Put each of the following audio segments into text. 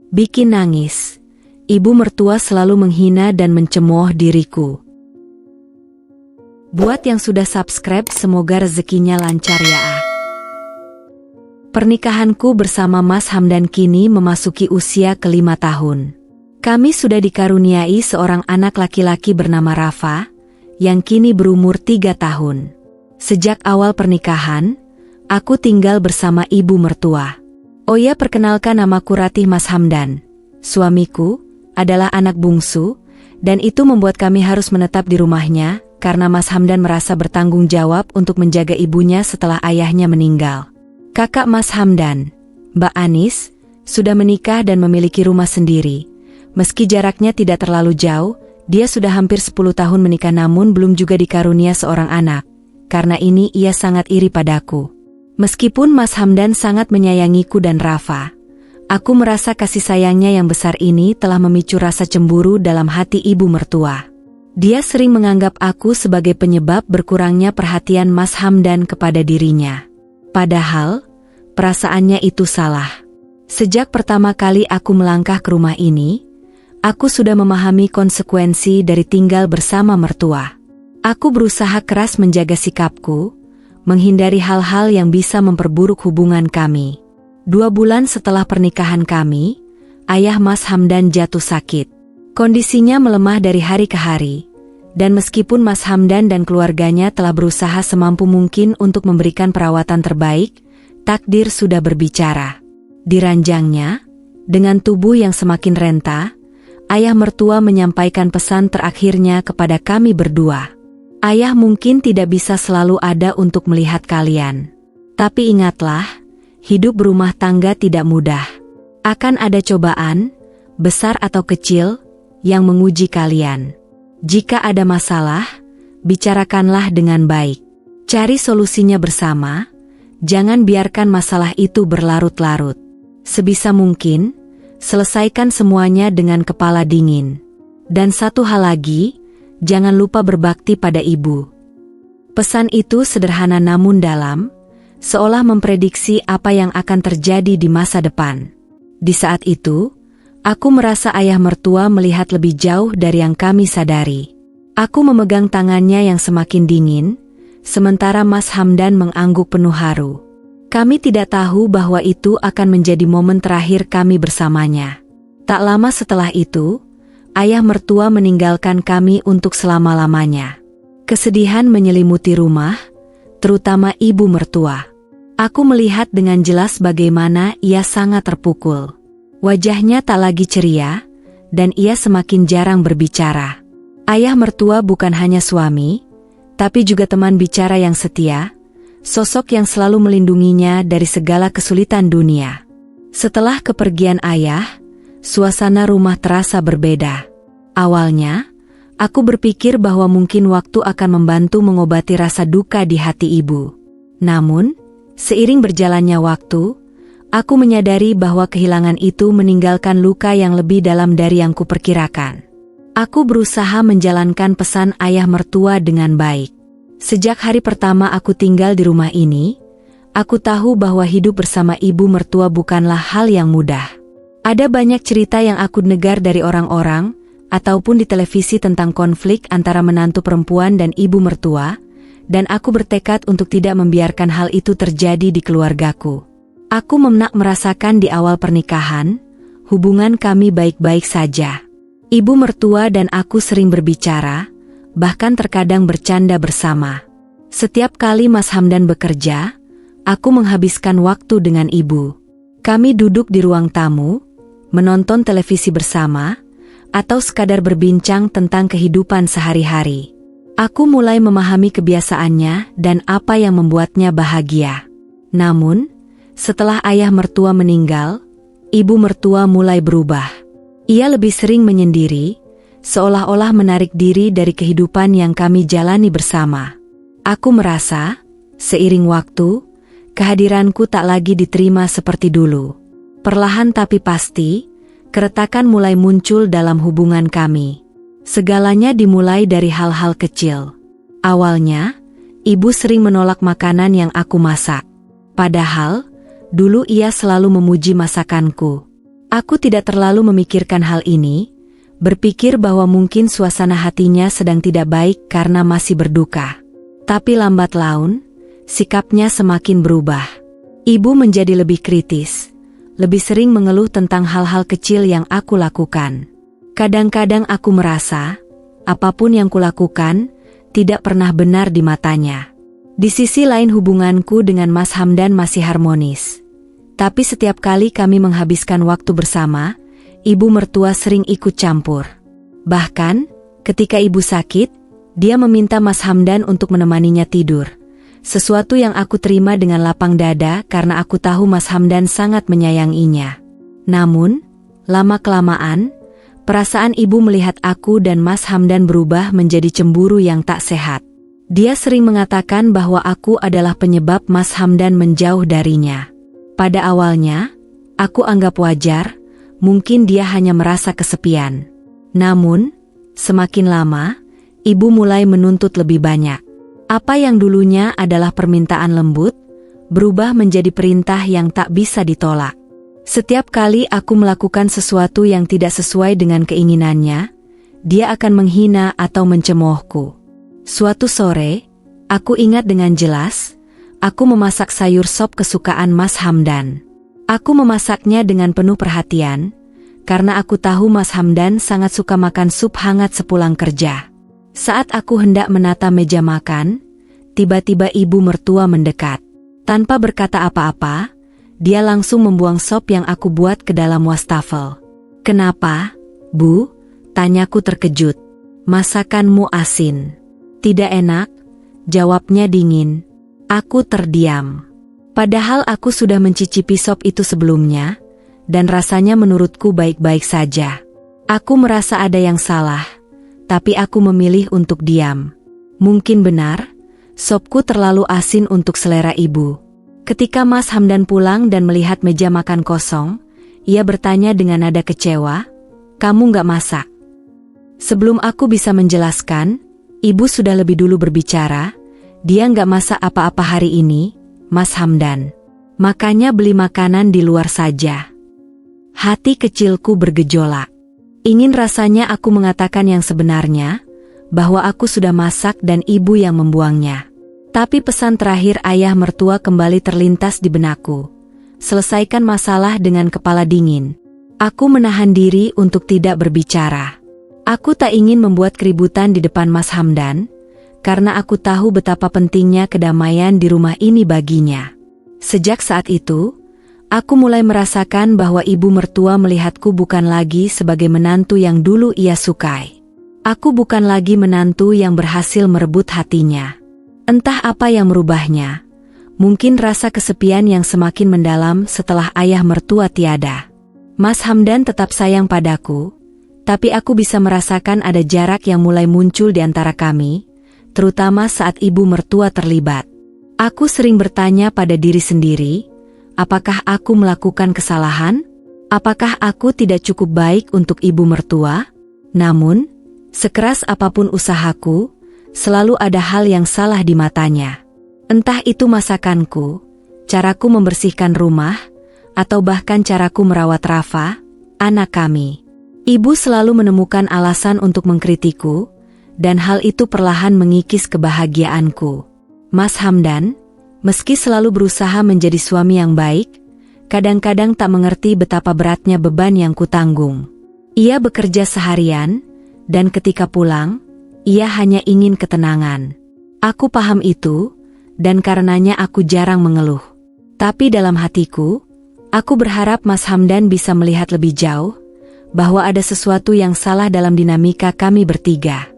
bikin nangis. Ibu mertua selalu menghina dan mencemooh diriku. Buat yang sudah subscribe, semoga rezekinya lancar ya. Pernikahanku bersama Mas Hamdan kini memasuki usia ke-5 tahun. Kami sudah dikaruniai seorang anak laki-laki bernama Rafa, yang kini berumur 3 tahun. Sejak awal pernikahan, aku tinggal bersama ibu mertua. Oh ya, perkenalkan, namaku Ratih. Mas Hamdan, suamiku, adalah anak bungsu, dan itu membuat kami harus menetap di rumahnya, karena Mas Hamdan merasa bertanggung jawab untuk menjaga ibunya setelah ayahnya meninggal. Kakak Mas Hamdan, Mbak Anis, sudah menikah dan memiliki rumah sendiri. Meski jaraknya tidak terlalu jauh, dia sudah hampir 10 tahun menikah namun belum juga dikarunia seorang anak. Karena ini ia sangat iri padaku. Meskipun Mas Hamdan sangat menyayangiku dan Rafa, aku merasa kasih sayangnya yang besar ini telah memicu rasa cemburu dalam hati ibu mertua. Dia sering menganggap aku sebagai penyebab berkurangnya perhatian Mas Hamdan kepada dirinya. Padahal, perasaannya itu salah. Sejak pertama kali aku melangkah ke rumah ini, aku sudah memahami konsekuensi dari tinggal bersama mertua. Aku berusaha keras menjaga sikapku, menghindari hal-hal yang bisa memperburuk hubungan kami. 2 bulan setelah pernikahan kami, ayah Mas Hamdan jatuh sakit. Kondisinya melemah dari hari ke hari, dan meskipun Mas Hamdan dan keluarganya telah berusaha semampu mungkin untuk memberikan perawatan terbaik, takdir sudah berbicara. Di ranjangnya, dengan tubuh yang semakin renta, ayah mertua menyampaikan pesan terakhirnya kepada kami berdua. Ayah mungkin tidak bisa selalu ada untuk melihat kalian. Tapi ingatlah, hidup berumah tangga tidak mudah. Akan ada cobaan, besar atau kecil, yang menguji kalian. Jika ada masalah, bicarakanlah dengan baik. Cari solusinya bersama, jangan biarkan masalah itu berlarut-larut. Sebisa mungkin, selesaikan semuanya dengan kepala dingin. Dan satu hal lagi, jangan lupa berbakti pada ibu. Pesan itu sederhana namun dalam, seolah memprediksi apa yang akan terjadi di masa depan. Di saat itu, aku merasa ayah mertua melihat lebih jauh dari yang kami sadari. Aku memegang tangannya yang semakin dingin, sementara Mas Hamdan mengangguk penuh haru. Kami tidak tahu bahwa itu akan menjadi momen terakhir kami bersamanya. Tak lama setelah itu, ayah mertua meninggalkan kami untuk selama-lamanya. Kesedihan menyelimuti rumah, terutama ibu mertua. Aku melihat dengan jelas bagaimana ia sangat terpukul. Wajahnya tak lagi ceria, dan ia semakin jarang berbicara. Ayah mertua bukan hanya suami, tapi juga teman bicara yang setia, sosok yang selalu melindunginya dari segala kesulitan dunia. Setelah kepergian ayah, suasana rumah terasa berbeda. Awalnya, aku berpikir bahwa mungkin waktu akan membantu mengobati rasa duka di hati ibu. Namun, seiring berjalannya waktu, aku menyadari bahwa kehilangan itu meninggalkan luka yang lebih dalam dari yang kuperkirakan. Aku berusaha menjalankan pesan ayah mertua dengan baik. Sejak hari pertama aku tinggal di rumah ini, aku tahu bahwa hidup bersama ibu mertua bukanlah hal yang mudah. Ada banyak cerita yang aku dengar dari orang-orang, ataupun di televisi tentang konflik antara menantu perempuan dan ibu mertua, dan aku bertekad untuk tidak membiarkan hal itu terjadi di keluargaku. Aku merasakan di awal pernikahan, hubungan kami baik-baik saja. Ibu mertua dan aku sering berbicara, bahkan terkadang bercanda bersama. Setiap kali Mas Hamdan bekerja, aku menghabiskan waktu dengan ibu. Kami duduk di ruang tamu, menonton televisi bersama, atau sekadar berbincang tentang kehidupan sehari-hari. Aku mulai memahami kebiasaannya dan apa yang membuatnya bahagia. Namun, setelah ayah mertua meninggal, ibu mertua mulai berubah. Ia lebih sering menyendiri, seolah-olah menarik diri dari kehidupan yang kami jalani bersama. Aku merasa, seiring waktu, kehadiranku tak lagi diterima seperti dulu. Perlahan tapi pasti, keretakan mulai muncul dalam hubungan kami. Segalanya dimulai dari hal-hal kecil. Awalnya, ibu sering menolak makanan yang aku masak. Padahal, dulu ia selalu memuji masakanku. Aku tidak terlalu memikirkan hal ini, berpikir bahwa mungkin suasana hatinya sedang tidak baik karena masih berduka. Tapi lambat laun, sikapnya semakin berubah. Ibu menjadi lebih kritis, lebih sering mengeluh tentang hal-hal kecil yang aku lakukan. Kadang-kadang aku merasa, apapun yang kulakukan, tidak pernah benar di matanya. Di sisi lain hubunganku dengan Mas Hamdan masih harmonis. Tapi setiap kali kami menghabiskan waktu bersama, ibu mertua sering ikut campur. Bahkan, ketika ibu sakit, dia meminta Mas Hamdan untuk menemaninya tidur. Sesuatu yang aku terima dengan lapang dada karena aku tahu Mas Hamdan sangat menyayanginya. Namun, lama-kelamaan, perasaan ibu melihat aku dan Mas Hamdan berubah menjadi cemburu yang tak sehat. Dia sering mengatakan bahwa aku adalah penyebab Mas Hamdan menjauh darinya. Pada awalnya, aku anggap wajar, mungkin dia hanya merasa kesepian. Namun, semakin lama, ibu mulai menuntut lebih banyak. Apa yang dulunya adalah permintaan lembut, berubah menjadi perintah yang tak bisa ditolak. Setiap kali aku melakukan sesuatu yang tidak sesuai dengan keinginannya, dia akan menghina atau mencemoohku. Suatu sore, aku ingat dengan jelas, aku memasak sayur sop kesukaan Mas Hamdan. Aku memasaknya dengan penuh perhatian, karena aku tahu Mas Hamdan sangat suka makan sup hangat sepulang kerja. Saat aku hendak menata meja makan, tiba-tiba ibu mertua mendekat. Tanpa berkata apa-apa, dia langsung membuang sop yang aku buat ke dalam wastafel. "Kenapa, Bu?" tanyaku terkejut. "Masakanmu asin." "Tidak enak," jawabnya dingin. Aku terdiam. Padahal aku sudah mencicipi sop itu sebelumnya, dan rasanya menurutku baik-baik saja. Aku merasa ada yang salah, tapi aku memilih untuk diam. Mungkin benar, sopku terlalu asin untuk selera ibu. Ketika Mas Hamdan pulang dan melihat meja makan kosong, ia bertanya dengan nada kecewa, "Kamu nggak masak?" Sebelum aku bisa menjelaskan, ibu sudah lebih dulu berbicara, "Dia nggak masak apa-apa hari ini, Mas Hamdan. Makanya beli makanan di luar saja." Hati kecilku bergejolak. Ingin rasanya aku mengatakan yang sebenarnya, bahwa aku sudah masak dan ibu yang membuangnya. Tapi pesan terakhir ayah mertua kembali terlintas di benakku. Selesaikan masalah dengan kepala dingin. Aku menahan diri untuk tidak berbicara. Aku tak ingin membuat keributan di depan Mas Hamdan, karena aku tahu betapa pentingnya kedamaian di rumah ini baginya. Sejak saat itu, aku mulai merasakan bahwa ibu mertua melihatku bukan lagi sebagai menantu yang dulu ia sukai. Aku bukan lagi menantu yang berhasil merebut hatinya. Entah apa yang merubahnya. Mungkin rasa kesepian yang semakin mendalam setelah ayah mertua tiada. Mas Hamdan tetap sayang padaku, tapi aku bisa merasakan ada jarak yang mulai muncul di antara kami, terutama saat ibu mertua terlibat. Aku sering bertanya pada diri sendiri, apakah aku melakukan kesalahan? Apakah aku tidak cukup baik untuk ibu mertua? Namun, sekeras apapun usahaku, selalu ada hal yang salah di matanya. Entah itu masakanku, caraku membersihkan rumah, atau bahkan caraku merawat Rafa, anak kami. Ibu selalu menemukan alasan untuk mengkritikku, dan hal itu perlahan mengikis kebahagiaanku. Mas Hamdan, meski selalu berusaha menjadi suami yang baik, kadang-kadang tak mengerti betapa beratnya beban yang kutanggung. Ia bekerja seharian, dan ketika pulang, ia hanya ingin ketenangan. Aku paham itu, dan karenanya aku jarang mengeluh. Tapi dalam hatiku, aku berharap Mas Hamdan bisa melihat lebih jauh, bahwa ada sesuatu yang salah dalam dinamika kami bertiga.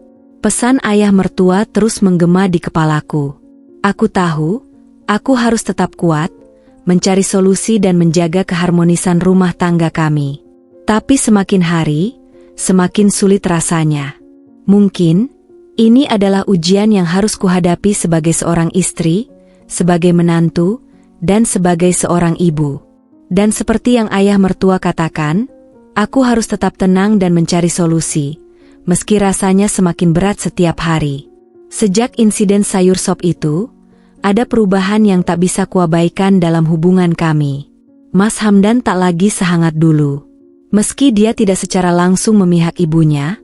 Pesan ayah mertua terus menggema di kepalaku. Aku tahu, aku harus tetap kuat, mencari solusi dan menjaga keharmonisan rumah tangga kami. Tapi semakin hari, semakin sulit rasanya. Mungkin, ini adalah ujian yang harus kuhadapi sebagai seorang istri, sebagai menantu, dan sebagai seorang ibu. Dan seperti yang ayah mertua katakan, aku harus tetap tenang dan mencari solusi, meski rasanya semakin berat setiap hari. Sejak insiden sayur sop itu, ada perubahan yang tak bisa kuabaikan dalam hubungan kami. Mas Hamdan tak lagi sehangat dulu. Meski dia tidak secara langsung memihak ibunya,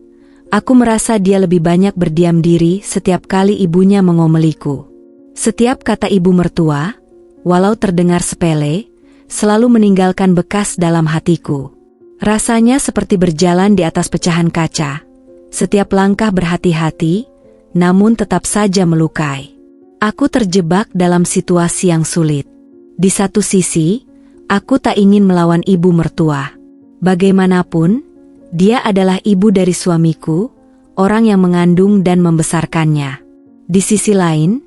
aku merasa dia lebih banyak berdiam diri setiap kali ibunya mengomeliku. Setiap kata ibu mertua, walau terdengar sepele, selalu meninggalkan bekas dalam hatiku. Rasanya seperti berjalan di atas pecahan kaca. Setiap langkah berhati-hati, namun tetap saja melukai. Aku terjebak dalam situasi yang sulit. Di satu sisi, aku tak ingin melawan ibu mertua. Bagaimanapun, dia adalah ibu dari suamiku, orang yang mengandung dan membesarkannya. Di sisi lain,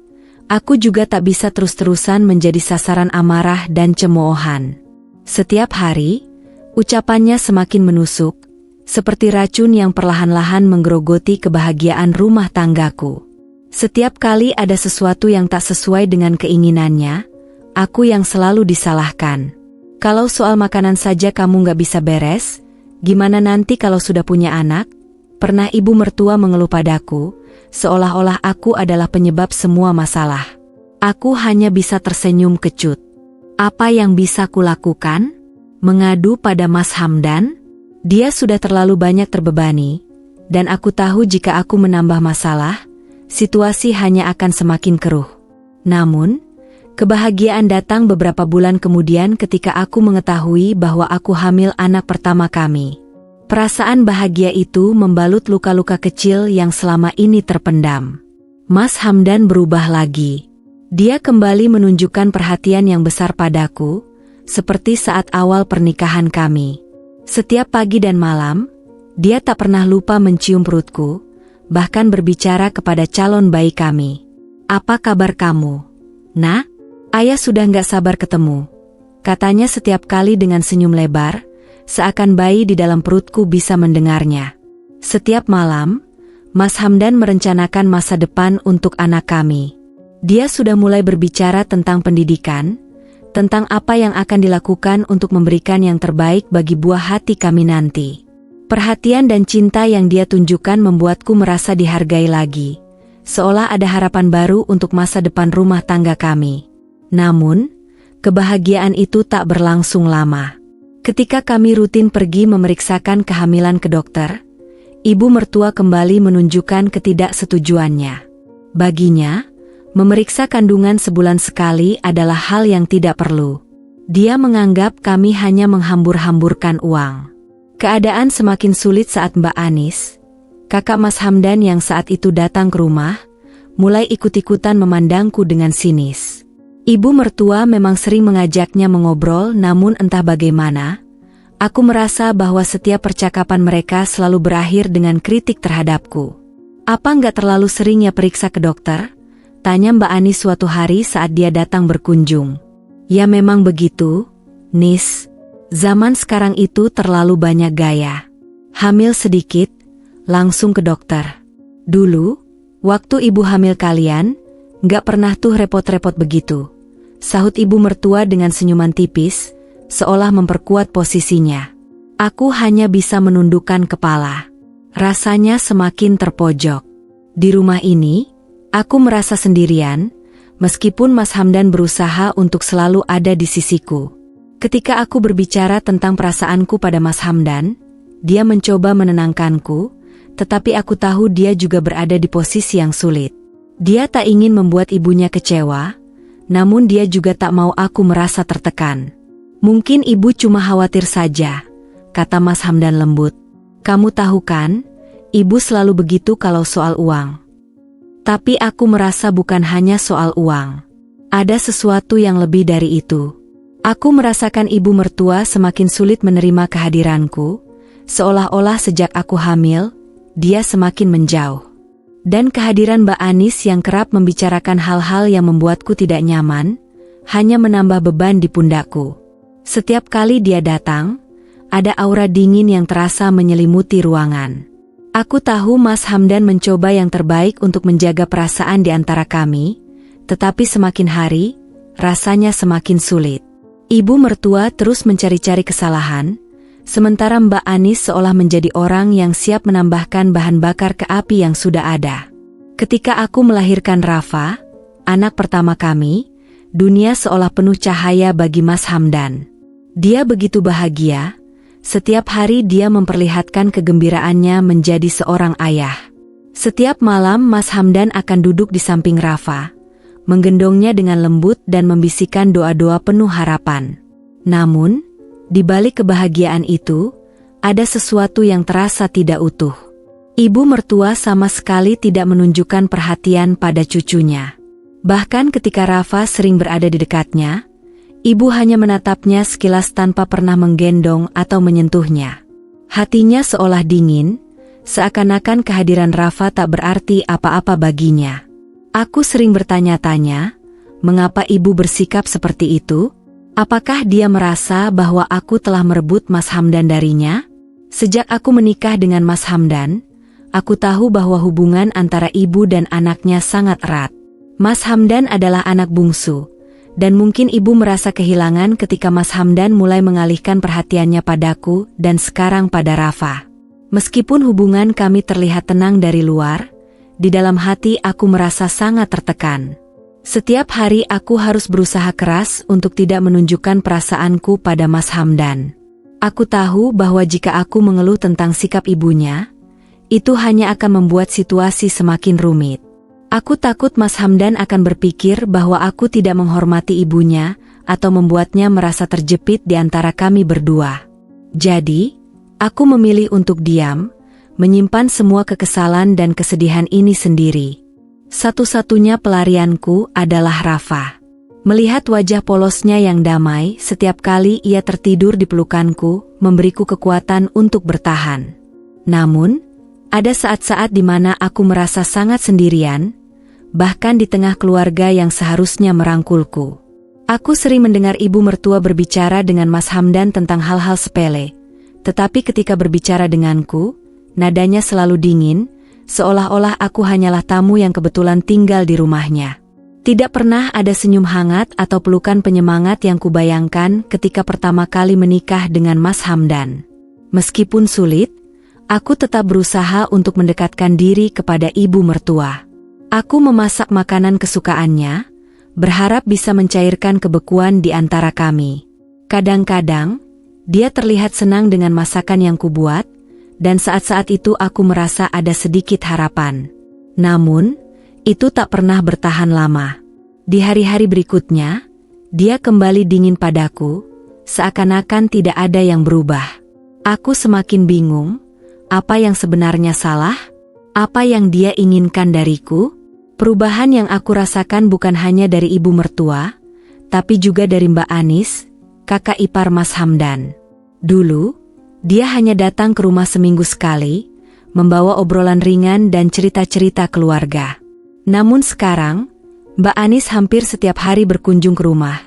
aku juga tak bisa terus-terusan menjadi sasaran amarah dan cemoohan. Setiap hari, ucapannya semakin menusuk, seperti racun yang perlahan-lahan menggerogoti kebahagiaan rumah tanggaku. Setiap kali ada sesuatu yang tak sesuai dengan keinginannya, aku yang selalu disalahkan. Kalau soal makanan saja kamu gak bisa beres, gimana nanti kalau sudah punya anak? Pernah ibu mertua mengeluh padaku, seolah-olah aku adalah penyebab semua masalah. Aku hanya bisa tersenyum kecut. Apa yang bisa kulakukan? Mengadu pada Mas Hamdan? Dia sudah terlalu banyak terbebani, dan aku tahu jika aku menambah masalah, situasi hanya akan semakin keruh. Namun, kebahagiaan datang beberapa bulan kemudian ketika aku mengetahui bahwa aku hamil anak pertama kami. Perasaan bahagia itu membalut luka-luka kecil yang selama ini terpendam. Mas Hamdan berubah lagi. Dia kembali menunjukkan perhatian yang besar padaku, seperti saat awal pernikahan kami. Setiap pagi dan malam, dia tak pernah lupa mencium perutku, bahkan berbicara kepada calon bayi kami. "Apa kabar kamu, Nak? Ayah sudah gak sabar ketemu," katanya setiap kali dengan senyum lebar, seakan bayi di dalam perutku bisa mendengarnya. Setiap malam, Mas Hamdan merencanakan masa depan untuk anak kami. Dia sudah mulai berbicara tentang pendidikan, tentang apa yang akan dilakukan untuk memberikan yang terbaik bagi buah hati kami nanti. Perhatian dan cinta yang dia tunjukkan membuatku merasa dihargai lagi, seolah ada harapan baru untuk masa depan rumah tangga kami. Namun, kebahagiaan itu tak berlangsung lama. Ketika kami rutin pergi memeriksakan kehamilan ke dokter, ibu mertua kembali menunjukkan ketidaksetujuannya. Baginya, memeriksa kandungan sebulan sekali adalah hal yang tidak perlu. Dia menganggap kami hanya menghambur-hamburkan uang. Keadaan semakin sulit saat Mbak Anis, kakak Mas Hamdan yang saat itu datang ke rumah, mulai ikut-ikutan memandangku dengan sinis. Ibu mertua memang sering mengajaknya mengobrol, namun entah bagaimana, aku merasa bahwa setiap percakapan mereka selalu berakhir dengan kritik terhadapku. "Apa nggak terlalu sering ya periksa ke dokter?" tanya Mbak Anis suatu hari saat dia datang berkunjung. "Ya memang begitu, Nis. Zaman sekarang itu terlalu banyak gaya. Hamil sedikit, langsung ke dokter. Dulu, waktu ibu hamil kalian, nggak pernah tuh repot-repot begitu," sahut ibu mertua dengan senyuman tipis, seolah memperkuat posisinya. Aku hanya bisa menundukkan kepala. Rasanya semakin terpojok. Di rumah ini, aku merasa sendirian, meskipun Mas Hamdan berusaha untuk selalu ada di sisiku. Ketika aku berbicara tentang perasaanku pada Mas Hamdan, dia mencoba menenangkanku, tetapi aku tahu dia juga berada di posisi yang sulit. Dia tak ingin membuat ibunya kecewa, namun dia juga tak mau aku merasa tertekan. "Mungkin ibu cuma khawatir saja," kata Mas Hamdan lembut. "Kamu tahu kan, ibu selalu begitu kalau soal uang." Tapi aku merasa bukan hanya soal uang. Ada sesuatu yang lebih dari itu. Aku merasakan ibu mertua semakin sulit menerima kehadiranku, seolah-olah sejak aku hamil, dia semakin menjauh. Dan kehadiran Mbak Anis yang kerap membicarakan hal-hal yang membuatku tidak nyaman, hanya menambah beban di pundakku. Setiap kali dia datang, ada aura dingin yang terasa menyelimuti ruangan. Aku tahu Mas Hamdan mencoba yang terbaik untuk menjaga perasaan di antara kami, tetapi semakin hari, rasanya semakin sulit. Ibu mertua terus mencari-cari kesalahan, sementara Mbak Anis seolah menjadi orang yang siap menambahkan bahan bakar ke api yang sudah ada. Ketika aku melahirkan Rafa, anak pertama kami, dunia seolah penuh cahaya bagi Mas Hamdan. Dia begitu bahagia, Setiap hari dia memperlihatkan kegembiraannya menjadi seorang ayah. Setiap malam Mas Hamdan akan duduk di samping Rafa, menggendongnya dengan lembut dan membisikkan doa-doa penuh harapan. Namun, di balik kebahagiaan itu, ada sesuatu yang terasa tidak utuh. Ibu mertua sama sekali tidak menunjukkan perhatian pada cucunya. Bahkan ketika Rafa sering berada di dekatnya, ibu hanya menatapnya sekilas tanpa pernah menggendong atau menyentuhnya. Hatinya seolah dingin, seakan-akan kehadiran Rafa tak berarti apa-apa baginya. Aku sering bertanya-tanya, mengapa ibu bersikap seperti itu? Apakah dia merasa bahwa aku telah merebut Mas Hamdan darinya? Sejak aku menikah dengan Mas Hamdan, aku tahu bahwa hubungan antara ibu dan anaknya sangat erat. Mas Hamdan adalah anak bungsu, dan mungkin ibu merasa kehilangan ketika Mas Hamdan mulai mengalihkan perhatiannya padaku dan sekarang pada Rafa. Meskipun hubungan kami terlihat tenang dari luar, di dalam hati aku merasa sangat tertekan. Setiap hari aku harus berusaha keras untuk tidak menunjukkan perasaanku pada Mas Hamdan. Aku tahu bahwa jika aku mengeluh tentang sikap ibunya, itu hanya akan membuat situasi semakin rumit. Aku takut Mas Hamdan akan berpikir bahwa aku tidak menghormati ibunya atau membuatnya merasa terjepit di antara kami berdua. Jadi, aku memilih untuk diam, menyimpan semua kekesalan dan kesedihan ini sendiri. Satu-satunya pelarianku adalah Rafa. Melihat wajah polosnya yang damai setiap kali ia tertidur di pelukanku, memberiku kekuatan untuk bertahan. Namun, ada saat-saat di mana aku merasa sangat sendirian, bahkan di tengah keluarga yang seharusnya merangkulku. Aku sering mendengar ibu mertua berbicara dengan Mas Hamdan tentang hal-hal sepele, tetapi ketika berbicara denganku, nadanya selalu dingin, seolah-olah aku hanyalah tamu yang kebetulan tinggal di rumahnya. Tidak pernah ada senyum hangat atau pelukan penyemangat yang kubayangkan ketika pertama kali menikah dengan Mas Hamdan. Meskipun sulit, aku tetap berusaha untuk mendekatkan diri kepada ibu mertua. Aku memasak makanan kesukaannya, berharap bisa mencairkan kebekuan di antara kami. Kadang-kadang, dia terlihat senang dengan masakan yang kubuat, dan saat-saat itu aku merasa ada sedikit harapan. Namun, itu tak pernah bertahan lama. Di hari-hari berikutnya, dia kembali dingin padaku, seakan-akan tidak ada yang berubah. Aku semakin bingung, apa yang sebenarnya salah? Apa yang dia inginkan dariku? Perubahan yang aku rasakan bukan hanya dari ibu mertua, tapi juga dari Mbak Anis, kakak ipar Mas Hamdan. Dulu, dia hanya datang ke rumah seminggu sekali, membawa obrolan ringan dan cerita-cerita keluarga. Namun sekarang, Mbak Anis hampir setiap hari berkunjung ke rumah,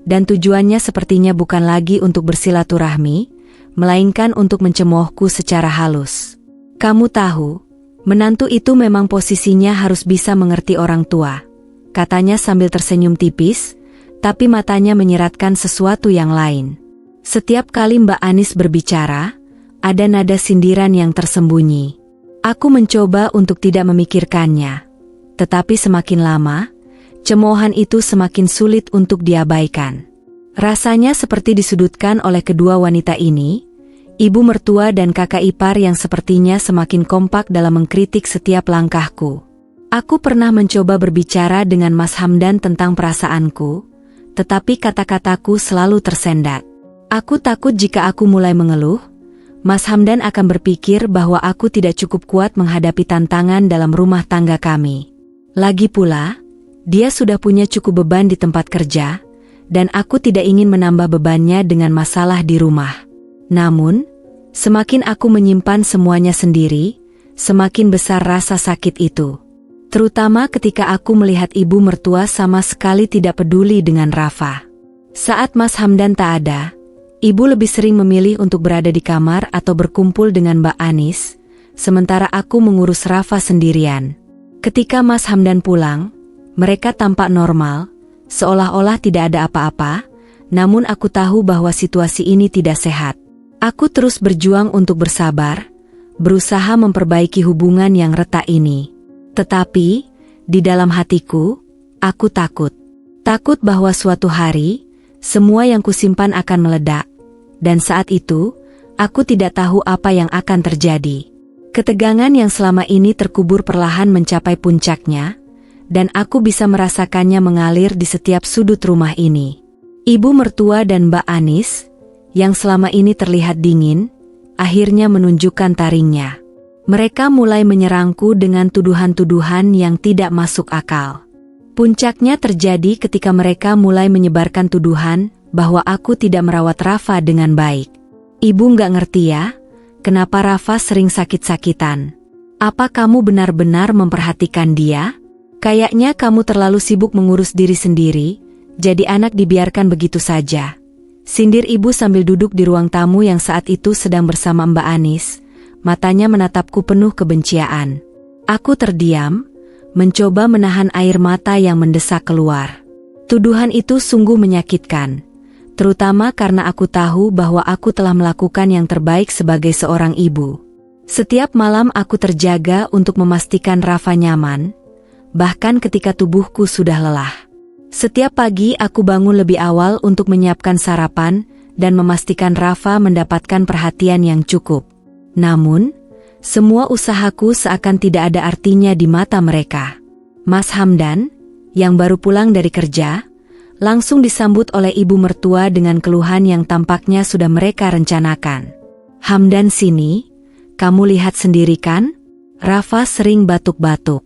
dan tujuannya sepertinya bukan lagi untuk bersilaturahmi, melainkan untuk mencemoohku secara halus. Kamu tahu, menantu itu memang posisinya harus bisa mengerti orang tua, katanya sambil tersenyum tipis, tapi matanya menyiratkan sesuatu yang lain. Setiap kali Mbak Anis berbicara, ada nada sindiran yang tersembunyi. Aku mencoba untuk tidak memikirkannya, tetapi semakin lama, cemoohan itu semakin sulit untuk diabaikan. Rasanya seperti disudutkan oleh kedua wanita ini, ibu mertua dan kakak ipar yang sepertinya semakin kompak dalam mengkritik setiap langkahku. Aku pernah mencoba berbicara dengan Mas Hamdan tentang perasaanku, tetapi kata-kataku selalu tersendat. Aku takut jika aku mulai mengeluh, Mas Hamdan akan berpikir bahwa aku tidak cukup kuat menghadapi tantangan dalam rumah tangga kami. Lagi pula, dia sudah punya cukup beban di tempat kerja, dan aku tidak ingin menambah bebannya dengan masalah di rumah. Namun, semakin aku menyimpan semuanya sendiri, semakin besar rasa sakit itu. Terutama ketika aku melihat ibu mertua sama sekali tidak peduli dengan Rafa. Saat Mas Hamdan tak ada, ibu lebih sering memilih untuk berada di kamar atau berkumpul dengan Mbak Anis, sementara aku mengurus Rafa sendirian. Ketika Mas Hamdan pulang, mereka tampak normal, seolah-olah tidak ada apa-apa, namun aku tahu bahwa situasi ini tidak sehat. Aku terus berjuang untuk bersabar, berusaha memperbaiki hubungan yang retak ini. Tetapi, di dalam hatiku, aku takut. Takut bahwa suatu hari, semua yang kusimpan akan meledak, dan saat itu, Aku tidak tahu apa yang akan terjadi. Ketegangan yang selama ini terkubur perlahan mencapai puncaknya, dan aku bisa merasakannya mengalir di setiap sudut rumah ini. Ibu mertua dan Mbak Anis, yang selama ini terlihat dingin, akhirnya menunjukkan taringnya. Mereka mulai menyerangku dengan tuduhan-tuduhan yang tidak masuk akal. Puncaknya terjadi ketika mereka mulai menyebarkan tuduhan bahwa aku tidak merawat Rafa dengan baik. Ibu nggak ngerti ya? Kenapa Rafa sering sakit-sakitan? Apa kamu benar-benar memperhatikan dia? Kayaknya kamu terlalu sibuk mengurus diri sendiri, jadi anak dibiarkan begitu saja. Sindir ibu sambil duduk di ruang tamu yang saat itu sedang bersama Mbak Anis, matanya menatapku penuh kebencian. Aku terdiam, mencoba menahan air mata yang mendesak keluar. Tuduhan itu sungguh menyakitkan. Terutama karena aku tahu bahwa aku telah melakukan yang terbaik sebagai seorang ibu. Setiap malam aku terjaga untuk memastikan Rafa nyaman, bahkan ketika tubuhku sudah lelah. Setiap pagi aku bangun lebih awal untuk menyiapkan sarapan dan memastikan Rafa mendapatkan perhatian yang cukup. Namun, semua usahaku seakan tidak ada artinya di mata mereka. Mas Hamdan, yang baru pulang dari kerja, langsung disambut oleh ibu mertua dengan keluhan yang tampaknya sudah mereka rencanakan. Hamdan sini, kamu lihat sendiri kan? Rafa sering batuk-batuk.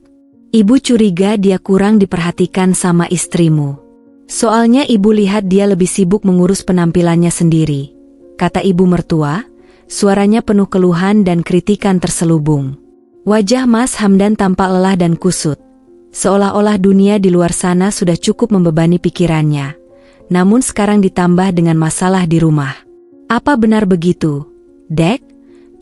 Ibu curiga dia kurang diperhatikan sama istrimu. Soalnya ibu lihat dia lebih sibuk mengurus penampilannya sendiri, kata ibu mertua, suaranya penuh keluhan dan kritikan terselubung. Wajah Mas Hamdan tampak lelah dan kusut. Seolah-olah dunia di luar sana sudah cukup membebani pikirannya, namun sekarang ditambah dengan masalah di rumah. Apa benar begitu, Dek?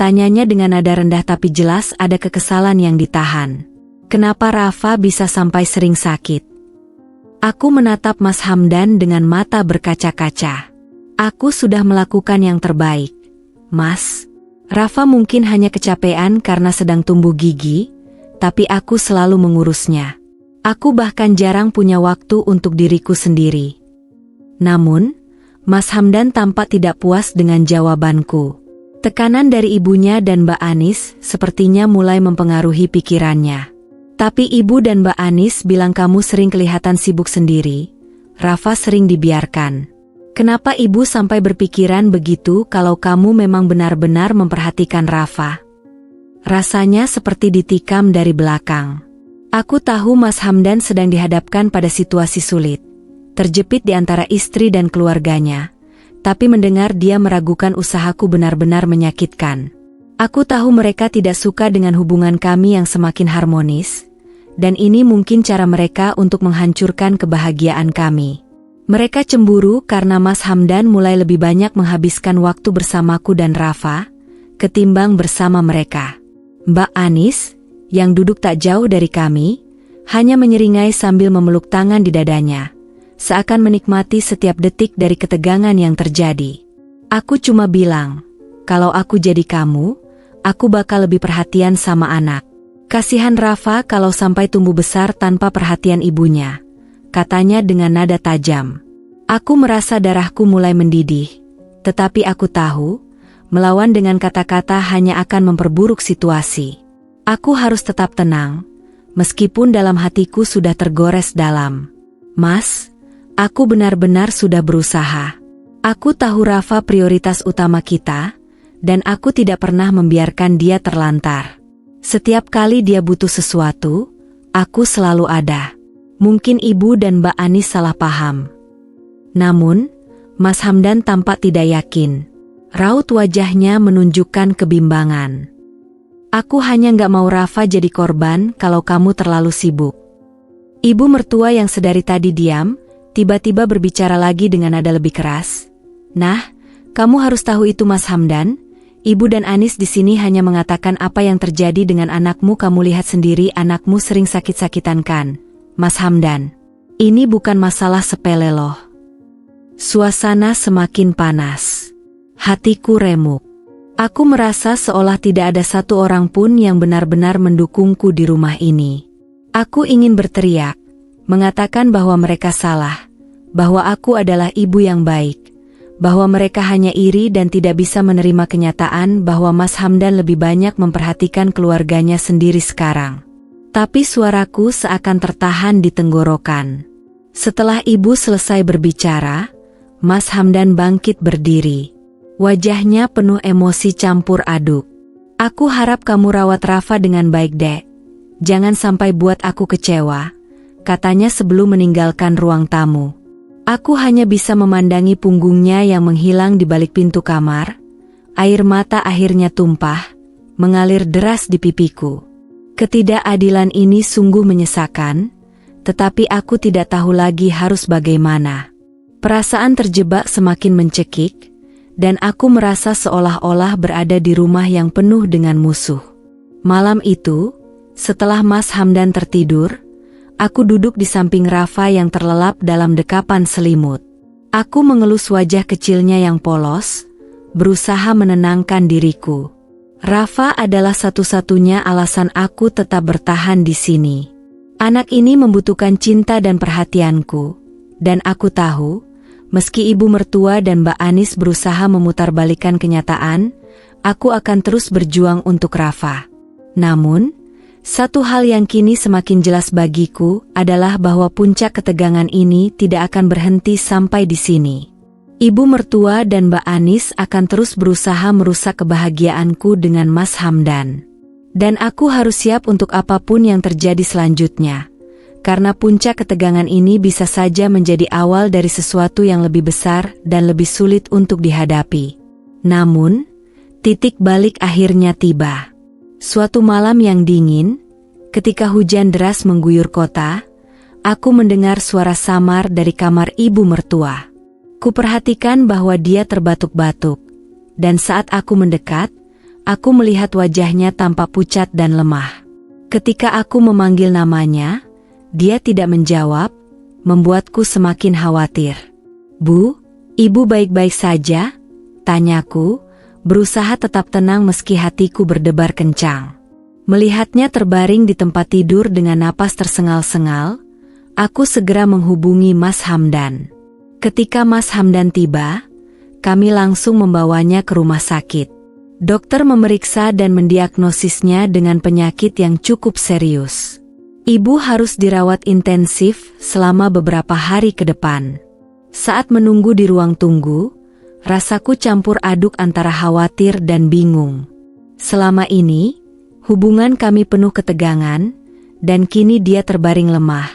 Tanyanya dengan nada rendah tapi jelas ada kekesalan yang ditahan. Kenapa Rafa bisa sampai sering sakit? Aku menatap Mas Hamdan dengan mata berkaca-kaca. Aku sudah melakukan yang terbaik, Mas. Rafa mungkin hanya kecapean karena sedang tumbuh gigi, tapi aku selalu mengurusnya. Aku bahkan jarang punya waktu untuk diriku sendiri. Namun, Mas Hamdan tampak tidak puas dengan jawabanku. Tekanan dari ibunya dan Mbak Anis sepertinya mulai mempengaruhi pikirannya. Tapi ibu dan Mbak Anis bilang kamu sering kelihatan sibuk sendiri. Rafa sering dibiarkan. Kenapa ibu sampai berpikiran begitu kalau kamu memang benar-benar memperhatikan Rafa? Rasanya seperti ditikam dari belakang. Aku tahu Mas Hamdan sedang dihadapkan pada situasi sulit, terjepit di antara istri dan keluarganya, tapi mendengar dia meragukan usahaku benar-benar menyakitkan. Aku tahu mereka tidak suka dengan hubungan kami yang semakin harmonis, dan ini mungkin cara mereka untuk menghancurkan kebahagiaan kami. Mereka cemburu karena Mas Hamdan mulai lebih banyak menghabiskan waktu bersamaku dan Rafa, ketimbang bersama mereka. Mbak Anis, yang duduk tak jauh dari kami, hanya menyeringai sambil memeluk tangan di dadanya, seakan menikmati setiap detik dari ketegangan yang terjadi. Aku cuma bilang, kalau aku jadi kamu, aku bakal lebih perhatian sama anak. Kasihan Rafa kalau sampai tumbuh besar tanpa perhatian ibunya, katanya dengan nada tajam. Aku merasa darahku mulai mendidih, tetapi aku tahu, melawan dengan kata-kata hanya akan memperburuk situasi. Aku harus tetap tenang, meskipun dalam hatiku sudah tergores dalam. Mas, aku benar-benar sudah berusaha. Aku tahu Rafa prioritas utama kita, dan aku tidak pernah membiarkan dia terlantar. Setiap kali dia butuh sesuatu, aku selalu ada. Mungkin ibu dan Mbak Anis salah paham. Namun, Mas Hamdan tampak tidak yakin. Raut wajahnya menunjukkan kebimbangan. Aku hanya nggak mau Rafa jadi korban kalau kamu terlalu sibuk. Ibu mertua yang sedari tadi diam, tiba-tiba berbicara lagi dengan nada lebih keras. Nah, kamu harus tahu itu Mas Hamdan. Ibu dan Anis di sini hanya mengatakan apa yang terjadi dengan anakmu. Kamu lihat sendiri anakmu sering sakit-sakitan kan, Mas Hamdan. Ini bukan masalah sepele loh. Suasana semakin panas. Hatiku remuk. Aku merasa seolah tidak ada satu orang pun yang benar-benar mendukungku di rumah ini. Aku ingin berteriak, mengatakan bahwa mereka salah, bahwa aku adalah ibu yang baik, bahwa mereka hanya iri dan tidak bisa menerima kenyataan bahwa Mas Hamdan lebih banyak memperhatikan keluarganya sendiri sekarang. Tapi suaraku seakan tertahan di tenggorokan. Setelah ibu selesai berbicara, Mas Hamdan bangkit berdiri. Wajahnya penuh emosi campur aduk. "Aku harap kamu rawat Rafa dengan baik, Dek. Jangan sampai buat aku kecewa," katanya sebelum meninggalkan ruang tamu. Aku hanya bisa memandangi punggungnya yang menghilang di balik pintu kamar. Air mata akhirnya tumpah, mengalir deras di pipiku. Ketidakadilan ini sungguh menyesakan, tetapi aku tidak tahu lagi harus bagaimana. Perasaan terjebak semakin mencekik, dan aku merasa seolah-olah berada di rumah yang penuh dengan musuh. Malam itu, setelah Mas Hamdan tertidur, aku duduk di samping Rafa yang terlelap dalam dekapan selimut. Aku mengelus wajah kecilnya yang polos, berusaha menenangkan diriku. Rafa adalah satu-satunya alasan aku tetap bertahan di sini. Anak ini membutuhkan cinta dan perhatianku, dan aku tahu, meski ibu mertua dan Mbak Anis berusaha memutarbalikkan kenyataan, aku akan terus berjuang untuk Rafa. Namun, satu hal yang kini semakin jelas bagiku adalah bahwa puncak ketegangan ini tidak akan berhenti sampai di sini. Ibu mertua dan Mbak Anis akan terus berusaha merusak kebahagiaanku dengan Mas Hamdan. Dan aku harus siap untuk apapun yang terjadi selanjutnya. Karena puncak ketegangan ini bisa saja menjadi awal dari sesuatu yang lebih besar dan lebih sulit untuk dihadapi. Namun, titik balik akhirnya tiba. Suatu malam yang dingin, ketika hujan deras mengguyur kota, aku mendengar suara samar dari kamar ibu mertua. Kuperhatikan bahwa dia terbatuk-batuk, dan saat aku mendekat, aku melihat wajahnya tampak pucat dan lemah. Ketika aku memanggil namanya, dia tidak menjawab, membuatku semakin khawatir. "Bu, ibu baik-baik saja?" tanyaku, berusaha tetap tenang meski hatiku berdebar kencang. Melihatnya terbaring di tempat tidur dengan napas tersengal-sengal, aku segera menghubungi Mas Hamdan. Ketika Mas Hamdan tiba, kami langsung membawanya ke rumah sakit. Dokter memeriksa dan mendiagnosisnya dengan penyakit yang cukup serius. Ibu harus dirawat intensif selama beberapa hari ke depan. Saat menunggu di ruang tunggu, rasaku campur aduk antara khawatir dan bingung. Selama ini, hubungan kami penuh ketegangan, dan kini dia terbaring lemah,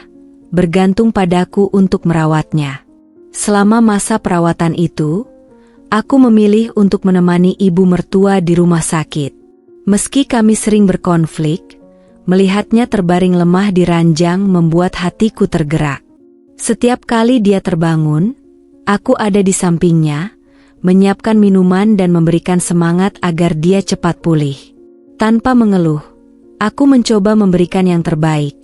bergantung padaku untuk merawatnya. Selama masa perawatan itu, aku memilih untuk menemani ibu mertua di rumah sakit. Meski kami sering berkonflik, melihatnya terbaring lemah di ranjang membuat hatiku tergerak. Setiap kali dia terbangun, aku ada di sampingnya, menyiapkan minuman dan memberikan semangat agar dia cepat pulih. Tanpa mengeluh, aku mencoba memberikan yang terbaik,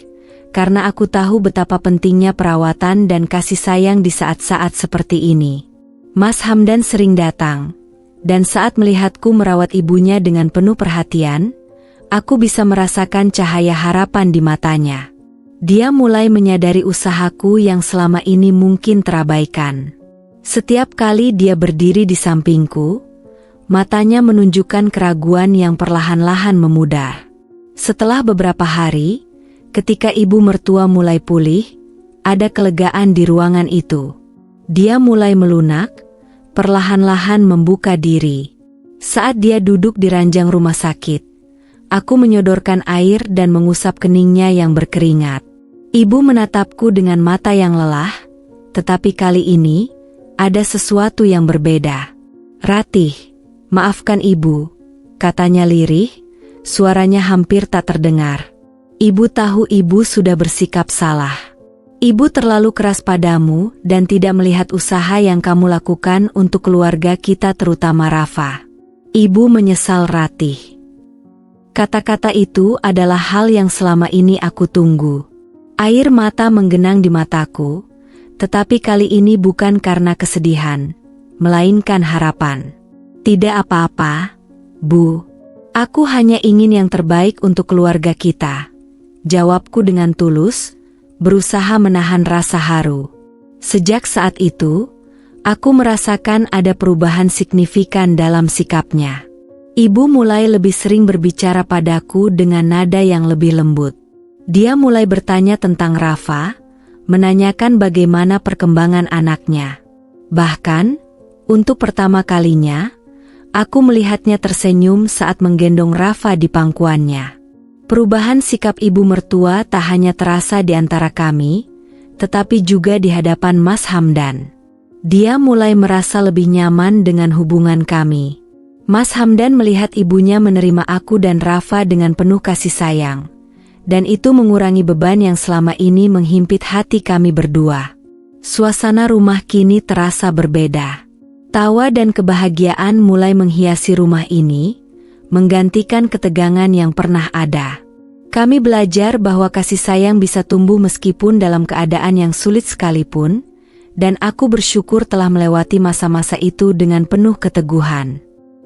karena aku tahu betapa pentingnya perawatan dan kasih sayang di saat-saat seperti ini. Mas Hamdan sering datang, dan saat melihatku merawat ibunya dengan penuh perhatian, aku bisa merasakan cahaya harapan di matanya. Dia mulai menyadari usahaku yang selama ini mungkin terabaikan. Setiap kali dia berdiri di sampingku, matanya menunjukkan keraguan yang perlahan-lahan memudar. Setelah beberapa hari, ketika ibu mertua mulai pulih, ada kelegaan di ruangan itu. Dia mulai melunak, perlahan-lahan membuka diri. Saat dia duduk di ranjang rumah sakit, aku menyodorkan air dan mengusap keningnya yang berkeringat. Ibu menatapku dengan mata yang lelah, tetapi kali ini, ada sesuatu yang berbeda. "Ratih, maafkan ibu," katanya lirih, suaranya hampir tak terdengar. "Ibu tahu ibu sudah bersikap salah. Ibu terlalu keras padamu dan tidak melihat usaha yang kamu lakukan untuk keluarga kita terutama Rafa. Ibu menyesal, Ratih." Kata-kata itu adalah hal yang selama ini aku tunggu. Air mata menggenang di mataku, tetapi kali ini bukan karena kesedihan, melainkan harapan. "Tidak apa-apa, Bu. Aku hanya ingin yang terbaik untuk keluarga kita," jawabku dengan tulus, berusaha menahan rasa haru. Sejak saat itu, Aku merasakan ada perubahan signifikan dalam sikapnya. Ibu mulai lebih sering berbicara padaku dengan nada yang lebih lembut. Dia mulai bertanya tentang Rafa, menanyakan bagaimana perkembangan anaknya. Bahkan, untuk pertama kalinya, aku melihatnya tersenyum saat menggendong Rafa di pangkuannya. Perubahan sikap ibu mertua tak hanya terasa di antara kami, tetapi juga di hadapan Mas Hamdan. Dia mulai merasa lebih nyaman dengan hubungan kami. Mas Hamdan melihat ibunya menerima aku dan Rafa dengan penuh kasih sayang. Dan itu mengurangi beban yang selama ini menghimpit hati kami berdua. Suasana rumah kini terasa berbeda. Tawa dan kebahagiaan mulai menghiasi rumah ini, menggantikan ketegangan yang pernah ada. Kami belajar bahwa kasih sayang bisa tumbuh meskipun dalam keadaan yang sulit sekalipun, dan aku bersyukur telah melewati masa-masa itu dengan penuh keteguhan.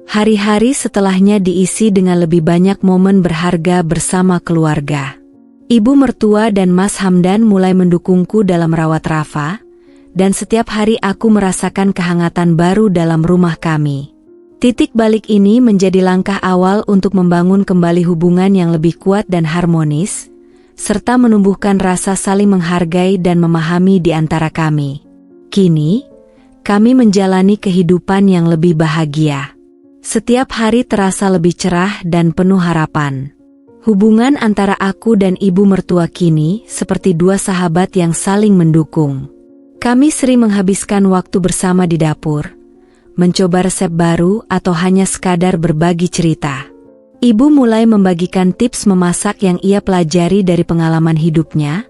Hari-hari setelahnya diisi dengan lebih banyak momen berharga bersama keluarga. Ibu mertua dan Mas Hamdan mulai mendukungku dalam merawat Rafa, dan setiap hari aku merasakan kehangatan baru dalam rumah kami. Titik balik ini menjadi langkah awal untuk membangun kembali hubungan yang lebih kuat dan harmonis, serta menumbuhkan rasa saling menghargai dan memahami di antara kami. Kini, kami menjalani kehidupan yang lebih bahagia. Setiap hari terasa lebih cerah dan penuh harapan. Hubungan antara aku dan ibu mertua kini seperti dua sahabat yang saling mendukung. Kami sering menghabiskan waktu bersama di dapur, mencoba resep baru atau hanya sekadar berbagi cerita. Ibu mulai membagikan tips memasak yang ia pelajari dari pengalaman hidupnya,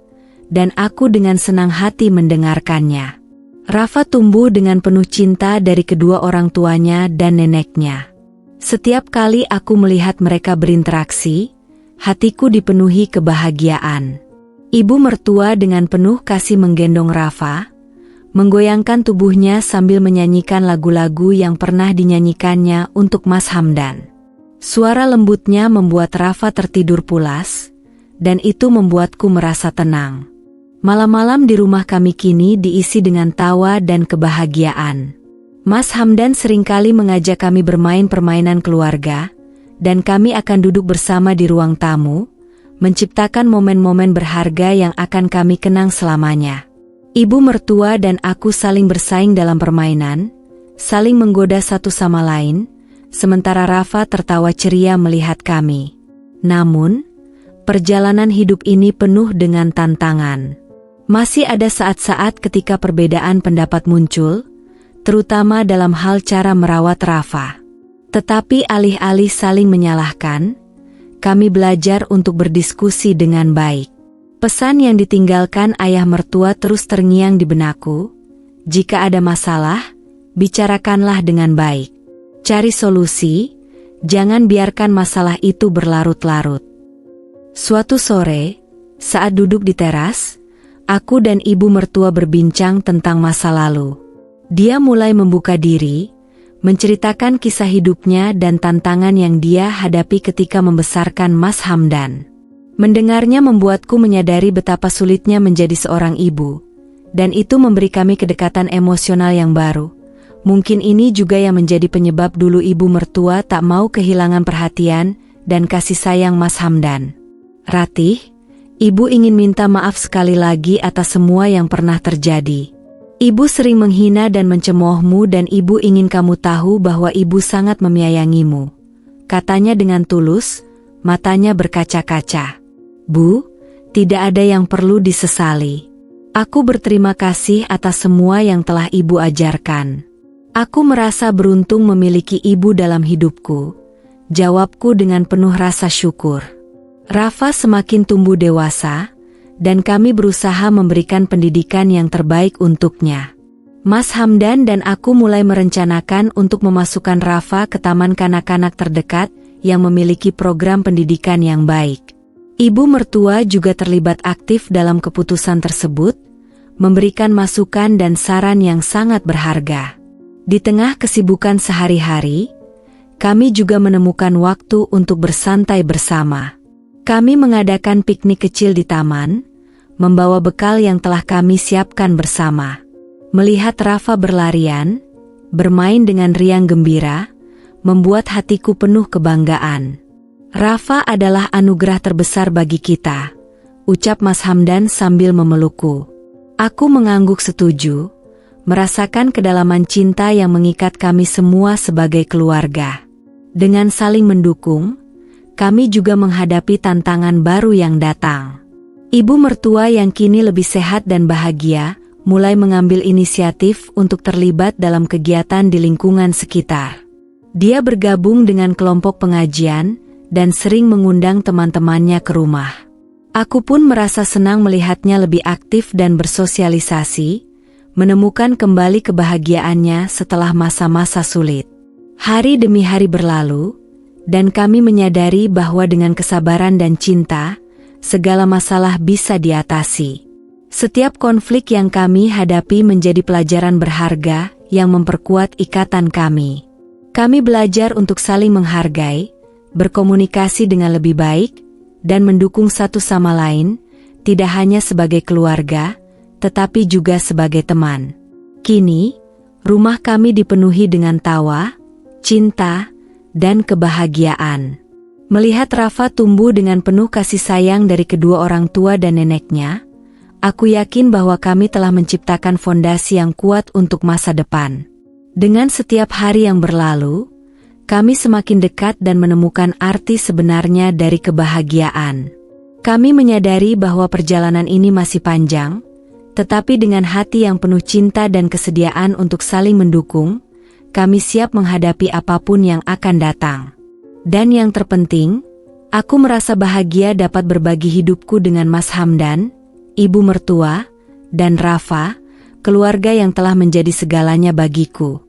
dan aku dengan senang hati mendengarkannya. Rafa tumbuh dengan penuh cinta dari kedua orang tuanya dan neneknya. Setiap kali aku melihat mereka berinteraksi, hatiku dipenuhi kebahagiaan. Ibu mertua dengan penuh kasih menggendong Rafa, menggoyangkan tubuhnya sambil menyanyikan lagu-lagu yang pernah dinyanyikannya untuk Mas Hamdan. Suara lembutnya membuat Rafa tertidur pulas, dan itu membuatku merasa tenang. Malam-malam di rumah kami kini diisi dengan tawa dan kebahagiaan. Mas Hamdan seringkali mengajak kami bermain permainan keluarga, dan kami akan duduk bersama di ruang tamu, menciptakan momen-momen berharga yang akan kami kenang selamanya. Ibu mertua dan aku saling bersaing dalam permainan, saling menggoda satu sama lain, sementara Rafa tertawa ceria melihat kami. Namun, perjalanan hidup ini penuh dengan tantangan. Masih ada saat-saat ketika perbedaan pendapat muncul, terutama dalam hal cara merawat Rafa. Tetapi alih-alih saling menyalahkan, kami belajar untuk berdiskusi dengan baik. Pesan yang ditinggalkan ayah mertua terus terngiang di benakku, jika ada masalah, bicarakanlah dengan baik. Cari solusi, jangan biarkan masalah itu berlarut-larut. Suatu sore, saat duduk di teras, aku dan ibu mertua berbincang tentang masa lalu. Dia mulai membuka diri, menceritakan kisah hidupnya dan tantangan yang dia hadapi ketika membesarkan Mas Hamdan. Mendengarnya membuatku menyadari betapa sulitnya menjadi seorang ibu, dan itu memberi kami kedekatan emosional yang baru. Mungkin ini juga yang menjadi penyebab dulu ibu mertua tak mau kehilangan perhatian dan kasih sayang Mas Hamdan. Ratih, ibu ingin minta maaf sekali lagi atas semua yang pernah terjadi. Ibu sering menghina dan mencemoohmu dan ibu ingin kamu tahu bahwa ibu sangat menyayangimu. Katanya dengan tulus, matanya berkaca-kaca. Bu, tidak ada yang perlu disesali. Aku berterima kasih atas semua yang telah ibu ajarkan. Aku merasa beruntung memiliki ibu dalam hidupku. Jawabku dengan penuh rasa syukur. Rafa semakin tumbuh dewasa, dan kami berusaha memberikan pendidikan yang terbaik untuknya. Mas Hamdan dan aku mulai merencanakan untuk memasukkan Rafa ke taman kanak-kanak terdekat yang memiliki program pendidikan yang baik. Ibu mertua juga terlibat aktif dalam keputusan tersebut, memberikan masukan dan saran yang sangat berharga. Di tengah kesibukan sehari-hari, kami juga menemukan waktu untuk bersantai bersama. Kami mengadakan piknik kecil di taman, membawa bekal yang telah kami siapkan bersama. Melihat Rafa berlarian, bermain dengan riang gembira, membuat hatiku penuh kebanggaan. Rafa adalah anugerah terbesar bagi kita, ucap Mas Hamdan sambil memelukku. Aku mengangguk setuju, merasakan kedalaman cinta yang mengikat kami semua sebagai keluarga. Dengan saling mendukung, kami juga menghadapi tantangan baru yang datang. Ibu mertua yang kini lebih sehat dan bahagia, mulai mengambil inisiatif untuk terlibat dalam kegiatan di lingkungan sekitar. Dia bergabung dengan kelompok pengajian dan sering mengundang teman-temannya ke rumah. Aku pun merasa senang melihatnya lebih aktif dan bersosialisasi, menemukan kembali kebahagiaannya setelah masa-masa sulit. Hari demi hari berlalu, dan kami menyadari bahwa dengan kesabaran dan cinta, segala masalah bisa diatasi. Setiap konflik yang kami hadapi menjadi pelajaran berharga yang memperkuat ikatan kami. Kami belajar untuk saling menghargai, berkomunikasi dengan lebih baik, dan mendukung satu sama lain, tidak hanya sebagai keluarga, tetapi juga sebagai teman. Kini, rumah kami dipenuhi dengan tawa, cinta, dan kebahagiaan. Melihat Rafa tumbuh dengan penuh kasih sayang dari kedua orang tua dan neneknya, aku yakin bahwa kami telah menciptakan fondasi yang kuat untuk masa depan. Dengan setiap hari yang berlalu, kami semakin dekat dan menemukan arti sebenarnya dari kebahagiaan. Kami menyadari bahwa perjalanan ini masih panjang, tetapi dengan hati yang penuh cinta dan kesediaan untuk saling mendukung, kami siap menghadapi apapun yang akan datang. Dan yang terpenting, aku merasa bahagia dapat berbagi hidupku dengan Mas Hamdan, ibu mertua, dan Rafa, keluarga yang telah menjadi segalanya bagiku.